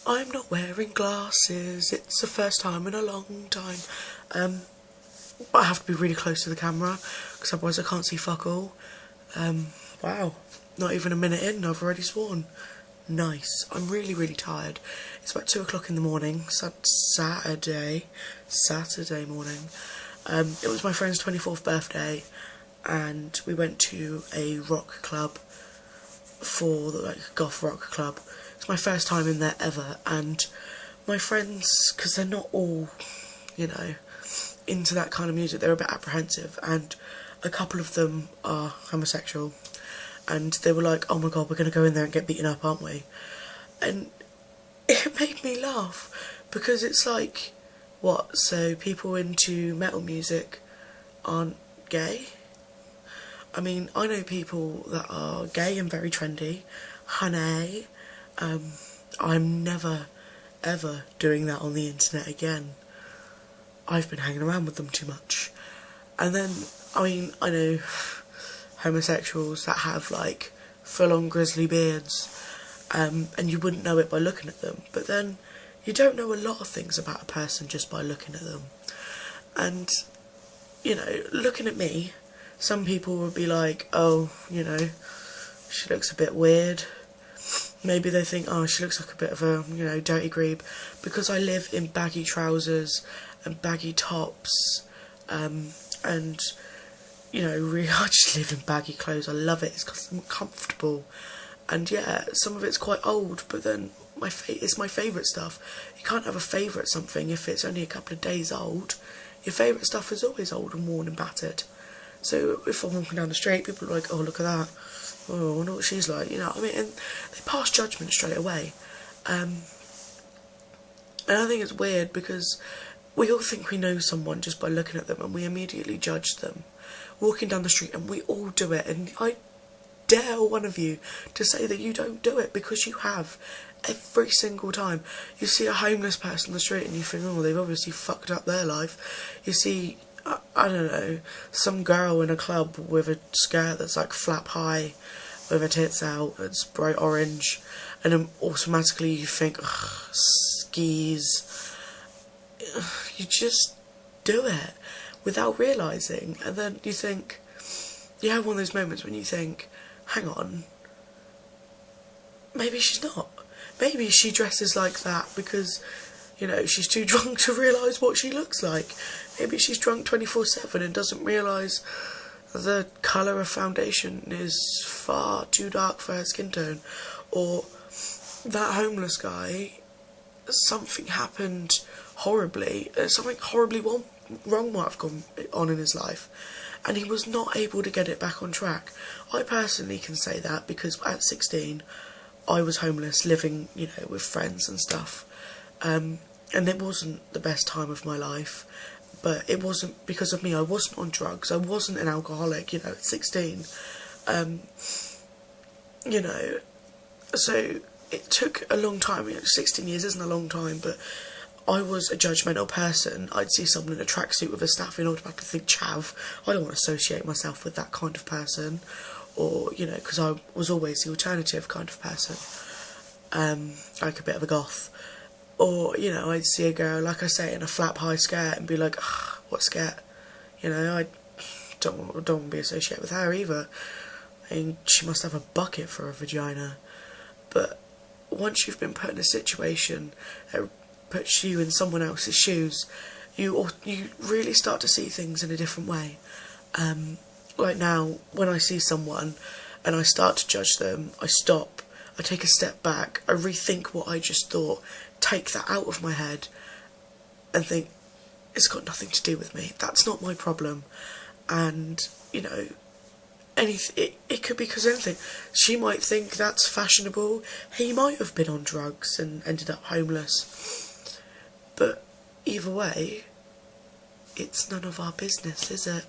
I'm not wearing glasses, it's the first time in a long time. But I have to be really close to the camera, because otherwise I can't see fuck all. Wow, not even a minute in, I've already sworn. Nice. I'm really, really tired. It's about 2 o'clock in the morning, Saturday morning. It was my friend's 24th birthday, and we went to a rock club, goth rock club. It's my first time in there ever, and my friends, because they're not all, into that kind of music, they're a bit apprehensive, and a couple of them are homosexual. And they were like, oh my god, we're going to go in there and get beaten up, aren't we? And it made me laugh, because it's like, what, so people into metal music aren't gay? I mean, I know people that are gay and very trendy, honey. I'm never, ever doing that on the internet again. I've been hanging around with them too much. And then, I mean, I know homosexuals that have like full-on grizzly beards, and you wouldn't know it by looking at them, but then you don't know a lot of things about a person just by looking at them. And looking at me, some people would be like, oh, she looks a bit weird. Maybe they think, oh, she looks like a bit of a dirty grebe, because I live in baggy trousers and baggy tops, and really, I just live in baggy clothes. I love it. It's comfortable, and yeah, some of it's quite old. But then it's my favourite stuff. You can't have a favourite something if it's only a couple of days old. Your favourite stuff is always old and worn and battered. So if I'm walking down the street, people are like, "Oh, look at that! Oh, I wonder what she's like." And they pass judgment straight away. And I think it's weird, because we all think we know someone just by looking at them, and we immediately judge them. Walking down the street, and we all do it, and I dare one of you to say that you don't do it, because you have. Every single time you see a homeless person on the street and you think, oh, they've obviously fucked up their life. You see, I don't know, some girl in a club with a skirt that's like flap high, with her tits out, it's bright orange, and then automatically you think, ugh, skis. You just do it without realising, and then you think, you have one of those moments when you think, hang on, maybe she's not. Maybe she dresses like that because, she's too drunk to realise what she looks like. Maybe she's drunk 24/7 and doesn't realise the colour of foundation is far too dark for her skin tone. Or that homeless guy, something happened horribly, something horribly wrong might have gone on in his life, and he was not able to get it back on track. I personally can say that, because at 16 I was homeless, living with friends and stuff, and it wasn't the best time of my life, but it wasn't because of me. I wasn't on drugs, I wasn't an alcoholic, at 16, so it took a long time. 16 years isn't a long time, but I was a judgmental person. I'd see someone in a tracksuit with a staff and automatically think, chav, I don't want to associate myself with that kind of person. Or, because I was always the alternative kind of person, like a bit of a goth. Or, I'd see a girl, like I say, in a flap high skirt and be like, ugh, what skirt? I don't want to be associated with her either. I mean, she must have a bucket for a vagina. But once you've been put in a situation that puts you in someone else's shoes, you really start to see things in a different way. Like now, when I see someone and I start to judge them, I stop, I take a step back, I rethink what I just thought, take that out of my head and think, it's got nothing to do with me, that's not my problem. And, it could be because of anything. She might think that's fashionable, he might have been on drugs and ended up homeless. But either way, it's none of our business, is it?